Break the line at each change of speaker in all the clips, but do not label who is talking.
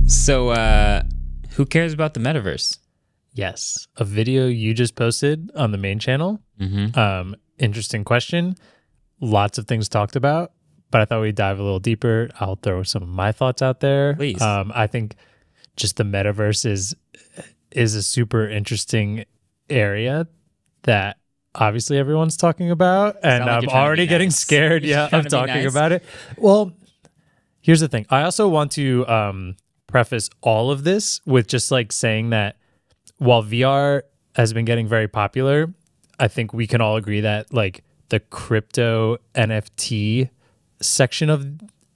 So, who cares about the metaverse?
Yes, a video you just posted on the main channel. Interesting question. Lots of things talked about, but I thought we'd dive a little deeper. I'll throw some of my thoughts out there.
Please.
I think just the metaverse is a super interesting area that obviously everyone's talking about, and
like
I'm
you're trying to
already
be
getting
nice.
scared.
You're
Yeah,
trying
of
to be
talking
nice.
about it. Well, here's the thing. I also want to preface all of this with just like saying that while VR has been getting very popular, I think we can all agree that like the crypto NFT section of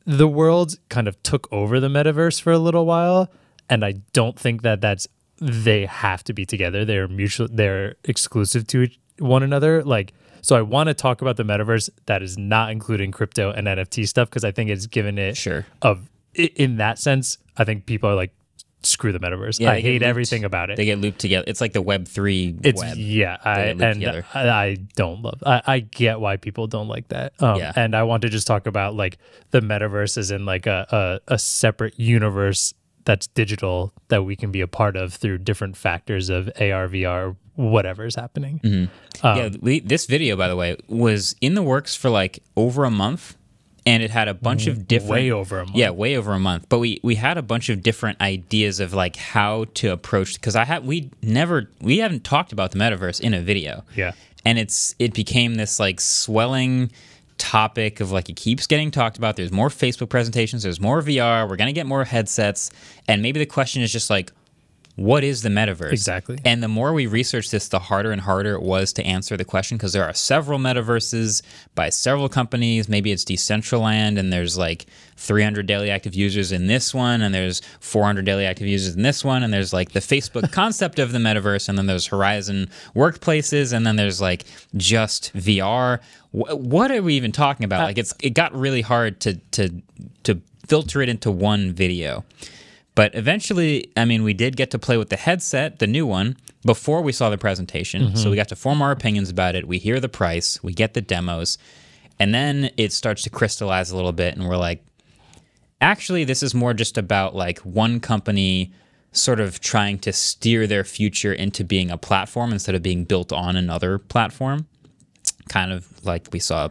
the world kind of took over the metaverse for a little while, and I don't think that they have to be together. They're exclusive to one another. Like, so I want to talk about the metaverse that is not including crypto and NFT stuff, because I think it's given it
Sure.
In that sense, I think people are like, screw the metaverse.
Yeah,
I
they get
hate
looped.
everything about it.
They get looped together. It's like the Web3
It's
web.
yeah,
They get looped together.
I don't love. I get why people don't like that.
Yeah.
And I want to just talk about like the metaverse as in like a separate universe that's digital that we can be a part of through different factors of AR, VR, whatever is happening.
This video, by the way, was in the works for like over a month, and it had a bunch of different...
Way over a month.
Yeah, way over a month. But we had a bunch of different ideas of like how to approach, because we haven't talked about the metaverse in a video.
Yeah.
And it became this like swelling topic of like, it keeps getting talked about. There's more Facebook presentations, there's more VR, we're going to get more headsets. And maybe the question is just like, what is the metaverse?
Exactly.
And the more we researched this, the harder and harder it was to answer the question, because there are several metaverses by several companies. Maybe it's Decentraland, and there's like 300 daily active users in this one, and there's 400 daily active users in this one, and there's like the Facebook concept of the metaverse, and then there's Horizon Workplaces, and then there's like just VR. What are we even talking about? Like it got really hard to filter it into one video. But eventually, I mean, we did get to play with the headset, the new one, before we saw the presentation. So we got to form our opinions about it. We hear the price, we get the demos, and then it starts to crystallize a little bit, and we're like, actually, this is more just about like one company sort of trying to steer their future into being a platform instead of being built on another platform. Kind of like we saw,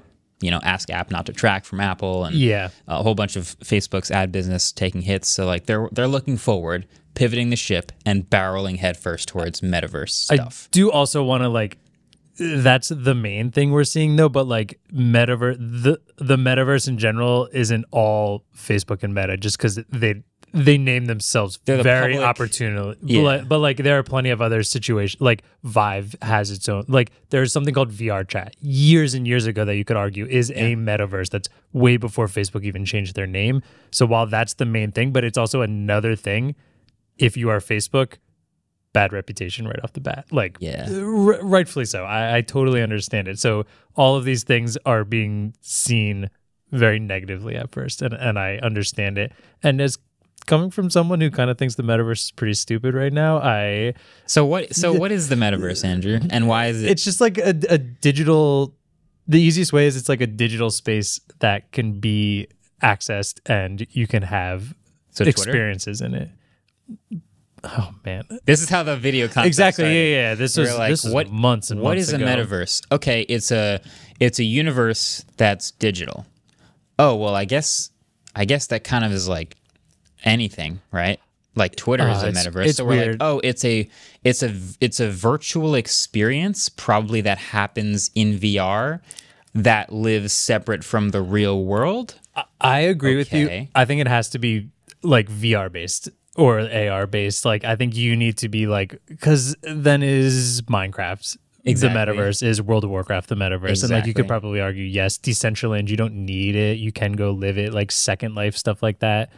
Ask App Not to Track from Apple, and a whole bunch of Facebook's ad business taking hits. So like they're looking forward, pivoting the ship, and barreling headfirst towards metaverse stuff.
I do also want to like, that's the main thing we're seeing though, but like metaverse, the metaverse in general isn't all Facebook and Meta, just because they name themselves
They're the
very
public-
opportunely.
Yeah.
But like there are plenty of other situations. Like Vive has its own. Like there's something called VR Chat years and years ago that you could argue is a metaverse that's way before Facebook even changed their name. So while that's the main thing, but it's also another thing. If you are Facebook, bad reputation right off the bat. Like rightfully so. I totally understand it. So all of these things are being seen very negatively at first, and I understand it. And as coming from someone who kind of thinks the metaverse is pretty stupid right now,
So what is the metaverse, Andrew? And why is it?
It's just like a digital. The easiest way is it's like a digital space that can be accessed, and you can have
Twitter?
experiences in it. Oh man,
This is how the video concept
exactly.
started.
Yeah. This was
What
months and
What
months
is
ago.
a metaverse? Okay, it's a universe that's digital. Oh well, I guess that kind of is like anything, right? Like Twitter is a metaverse.
It's
so we're
weird.
like, oh, it's a virtual experience, probably that happens in VR that lives separate from the real world.
I agree with you.
Okay.
I think it has to be like VR based or AR based. Like I think you need to be like, because then is Minecraft
Exactly.
the metaverse, is World of Warcraft the metaverse, and like you
Exactly.
could probably argue, yes, Decentraland, you don't need it. You can go live it, like Second Life, stuff like that.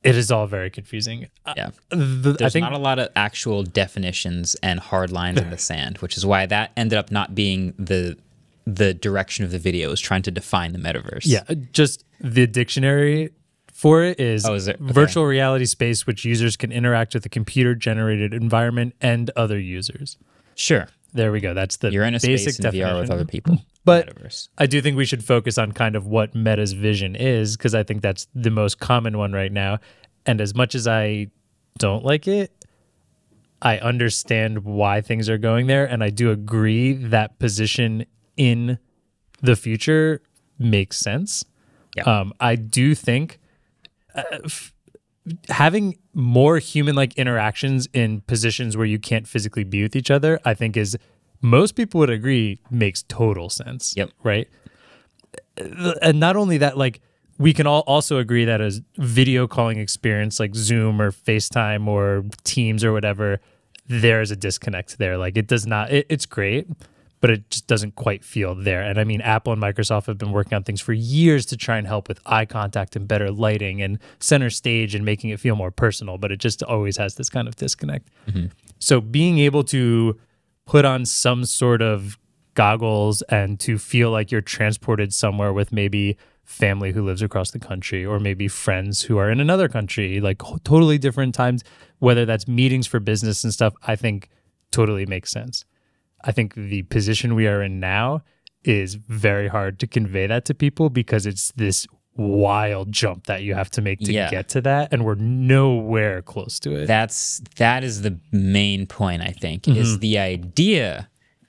It is all very confusing.
Yeah.
I
There's
think
not a lot of actual definitions and hard lines in the sand, which is why that ended up not being the direction of the video, is trying to define the metaverse.
just the dictionary for it is
is it? Okay.
virtual reality space which users can interact with the computer generated environment and other users.
Sure.
There we go. That's the
You're in a
basic
space in
definition.
VR with other people.
But
Metaverse.
I do think we should focus on kind of what Meta's vision is, because I think that's the most common one right now. And as much as I don't like it, I understand why things are going there. And I do agree that position in the future makes sense.
Yeah.
I do think having more human-like interactions in positions where you can't physically be with each other, I think is, most people would agree, makes total sense.
Yep.
Right? And not only that, like, we can all also agree that a video calling experience like Zoom or FaceTime or Teams or whatever, there is a disconnect there. Like, it does not, it's great, but it just doesn't quite feel there. And I mean, Apple and Microsoft have been working on things for years to try and help with eye contact and better lighting and center stage and making it feel more personal, but it just always has this kind of disconnect. Mm-hmm. So being able to put on some sort of goggles and to feel like you're transported somewhere with maybe family who lives across the country, or maybe friends who are in another country, like totally different times, whether that's meetings for business and stuff, I think totally makes sense. I think the position we are in now is very hard to convey that to people because it's this wild jump that you have to make to get to that, and we're nowhere close to it.
That is the main point, I think, is the idea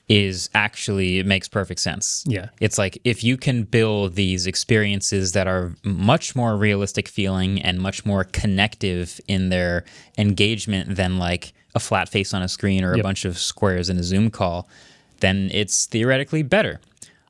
is actually, it makes perfect sense.
Yeah.
It's like, if you can build these experiences that are much more realistic feeling and much more connective in their engagement than like a flat face on a screen or a bunch of squares in a Zoom call, then it's theoretically better.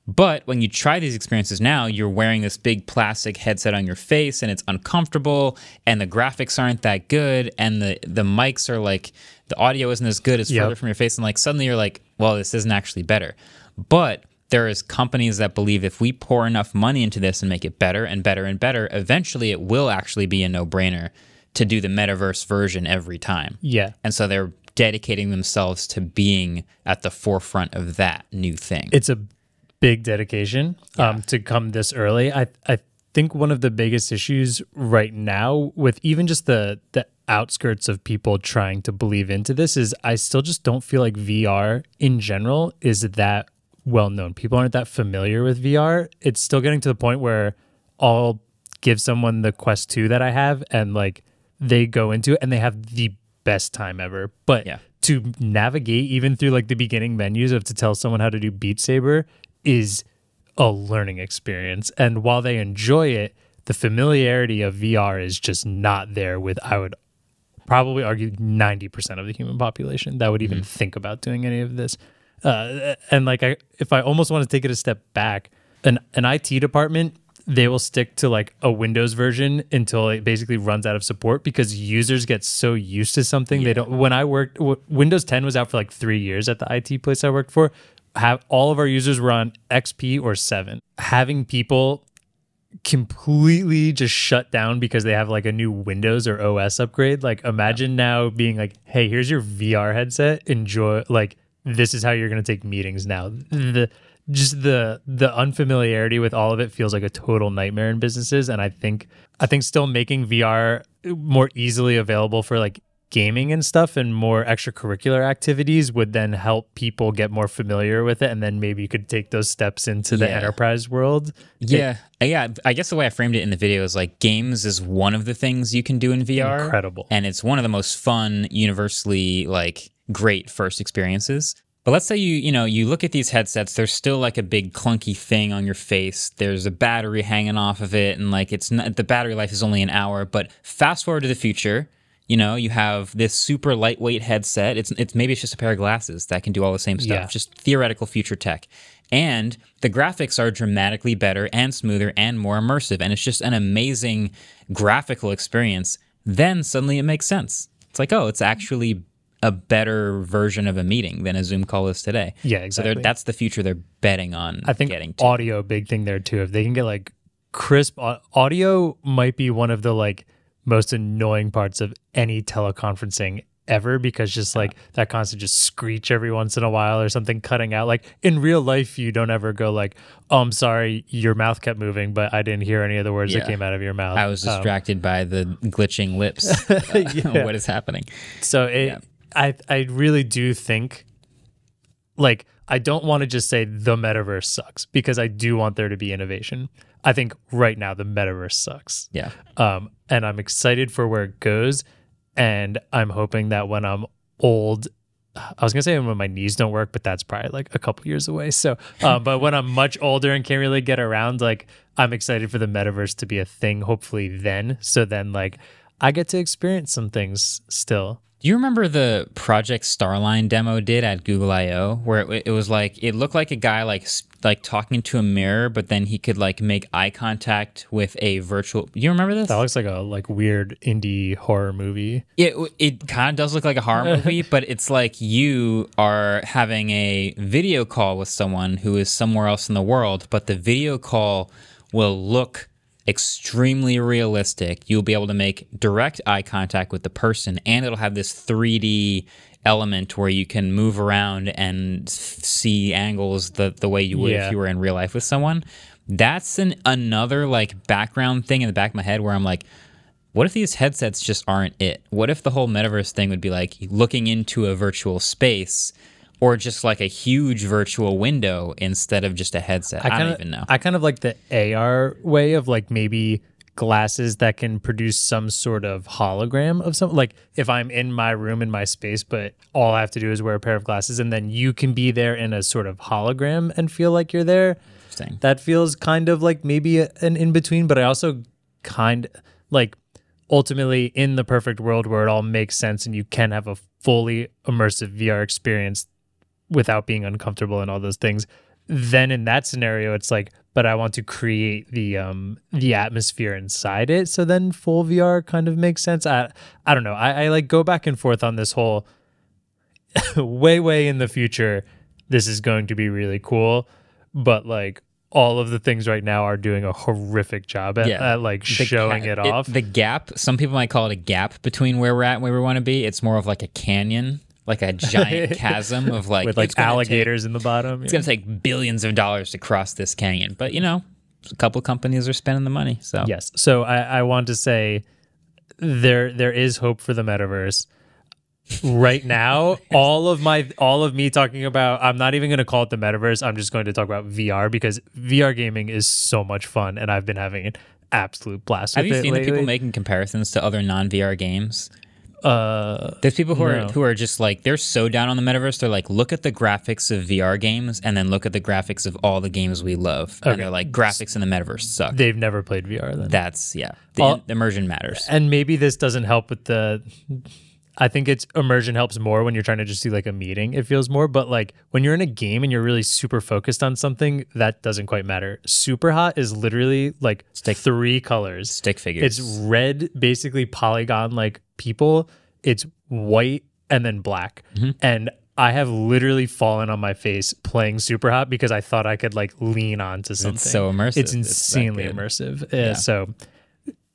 But when you try these experiences now, you're wearing this big plastic headset on your face and it's uncomfortable and the graphics aren't that good and the mics are like, the audio isn't as good, it's further from your face, and like suddenly you're like, well, this isn't actually better. But there is companies that believe if we pour enough money into this and make it better and better and better, eventually it will actually be a no-brainer to do the metaverse version every time.
Yeah.
And so they're dedicating themselves to being at the forefront of that new thing.
It's a big dedication to come this early. I think one of the biggest issues right now with even just the outskirts of people trying to believe into this is I still just don't feel like VR in general is that well known. People aren't that familiar with VR. It's still getting to the point where I'll give someone the Quest 2 that I have and like they go into it and they have the best time ever. But to navigate even through like the beginning menus of to tell someone how to do Beat Saber is a learning experience. And while they enjoy it, the familiarity of VR is just not there with, I would probably argue, 90% of the human population that would even think about doing any of this. And like, if I almost want to take it a step back, an IT department, they will stick to like a Windows version until it basically runs out of support because users get so used to something. They don't, when I worked, Windows 10 was out for like 3 years at the IT place I worked for. All of our users were on XP or 7. Having people completely just shut down because they have like a new Windows or OS upgrade. Like imagine now being like, hey, here's your VR headset. Enjoy, like this is how you're going to take meetings now. The unfamiliarity with all of it feels like a total nightmare in businesses. And I think still making VR more easily available for like gaming and stuff and more extracurricular activities would then help people get more familiar with it, and then maybe you could take those steps into the enterprise world.
I guess the way I framed it in the video is like games is one of the things you can do in VR.
Incredible.
And it's one of the most fun, universally like great first experiences. But let's say you look at these headsets, there's still like a big clunky thing on your face. There's a battery hanging off of it, and like it's not, the battery life is only an hour. But fast forward to the future, you have this super lightweight headset. It's maybe it's just a pair of glasses that can do all the same stuff. Just theoretical future tech. And the graphics are dramatically better and smoother and more immersive. And it's just an amazing graphical experience. Then suddenly it makes sense. It's like, oh, it's actually a better version of a meeting than a Zoom call is today.
Yeah, exactly.
So that's the future they're betting on.
I think
getting to.
Audio, a big thing there too. If they can get like crisp audio, might be one of the like most annoying parts of any teleconferencing ever, because just like that constant just screech every once in a while or something cutting out. Like in real life, you don't ever go like, oh, I'm sorry, your mouth kept moving, but I didn't hear any of the words that came out of your mouth.
I was distracted by the glitching lips. What is happening?
So I really do think, like, I don't want to just say the metaverse sucks, because I do want there to be innovation. I think right now the metaverse sucks.
Yeah.
And I'm excited for where it goes. And I'm hoping that when I'm old, I was gonna say when my knees don't work, but that's probably like a couple years away. So, but when I'm much older and can't really get around, like I'm excited for the metaverse to be a thing. Hopefully, then, so then like I get to experience some things still.
Do you remember the Project Starline demo did at Google I/O, where it was like it looked like a guy like talking to a mirror, but then he could like make eye contact with a virtual. You remember this?
That looks like a weird indie horror movie.
It kind of does look like a horror movie, but it's like you are having a video call with someone who is somewhere else in the world, but the video call will look extremely realistic. You'll be able to make direct eye contact with the person, and it'll have this 3D element where you can move around and see angles the way you would if you were in real life with someone. That's another like background thing in the back of my head where I'm like, what if these headsets just aren't it? What if the whole metaverse thing would be like looking into a virtual space, or just like a huge virtual window instead of just a headset? I don't even know.
I kind of like the AR way of like maybe glasses that can produce some sort of hologram of something. Like if I'm in my room, in my space, but all I have to do is wear a pair of glasses, and then you can be there in a sort of hologram and feel like you're there.
Interesting.
That feels kind of like maybe an in-between, but I also kind like ultimately in the perfect world where it all makes sense and you can have a fully immersive VR experience without being uncomfortable and all those things, then in that scenario it's like, but I want to create the atmosphere inside it, so then full VR kind of makes sense. I don't know. I like go back and forth on this whole way in the future this is going to be really cool, but like all of the things right now are doing a horrific job at like showing it off.
The gap, some people might call it a gap between where we're at and where we want to be. It's more of like a canyon, like a giant chasm of like
with like alligators in the bottom.
It's going to take billions of dollars to cross this canyon, but you know, a couple of companies are spending the money. So
yes, so I want to say there is hope for the metaverse. Right now, all of me talking about, I'm not even going to call it the metaverse. I'm just going to talk about VR, because VR gaming is so much fun, and I've been having an absolute blast with it.
Have you seen
lately.
the people making comparisons to other non-VR games? There's people who are just like, they're so down on the metaverse. They're like, look at the graphics of VR games, and then look at the graphics of all the games we love. Okay. And they're like, graphics in the metaverse suck.
They've never played VR then.
That's the immersion matters.
And maybe this doesn't help with I think it's immersion helps more when you're trying to just do like a meeting. It feels more, but like when you're in a game and you're really super focused on something, that doesn't quite matter. Super hot is literally like 3 colors.
Stick figures.
It's red, basically polygon like people. It's white and then black. Mm-hmm. And I have literally fallen on my face playing super hot because I thought I could like lean onto something.
It's so immersive.
It's insanely immersive. Yeah. So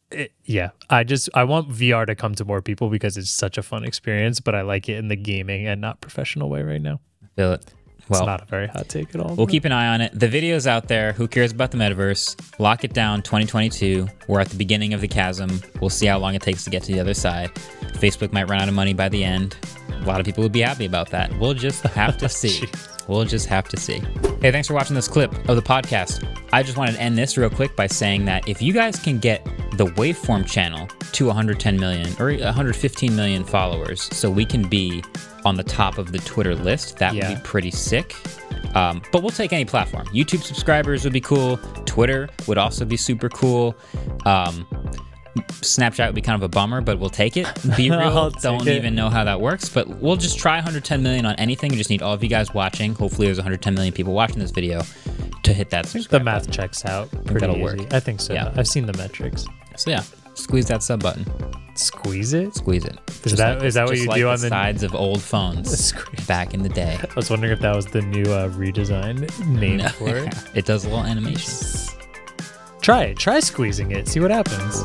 I want VR to come to more people because it's such a fun experience, but I like it in the gaming and not professional way right now.
I feel it. Well,
it's not a very hot take at all.
We'll keep an eye on it. The video's out there. Who cares about the metaverse? Lock it down 2022. We're at the beginning of the chasm. We'll see how long it takes to get to the other side. Facebook might run out of money by the end. A lot of people would be happy about that. We'll just have to see. We'll just have to see. Hey, thanks for watching this clip of the podcast. I just wanted to end this real quick by saying that if you guys can get the Waveform channel to 110 million or 115 million followers so we can be on the top of the Twitter list, that would be pretty sick. But we'll take any platform. YouTube subscribers would be cool. Twitter would also be super cool. Snapchat would be kind of a bummer, but we'll take it. Be real. Don't even know how that works, but we'll just try 110 million on anything. We just need all of you guys watching. Hopefully there's 110 million people watching this video to hit that subscribe
The math
button.
checks out. That'll work. I think so. Yeah. I've seen the metrics.
So yeah, squeeze that sub button.
Squeeze it?
Squeeze it.
Is that what you do on the
sides of old phones back in the day?
I was wondering if that was the new redesign name for it.
It does a little animation.
Try squeezing it. See what happens.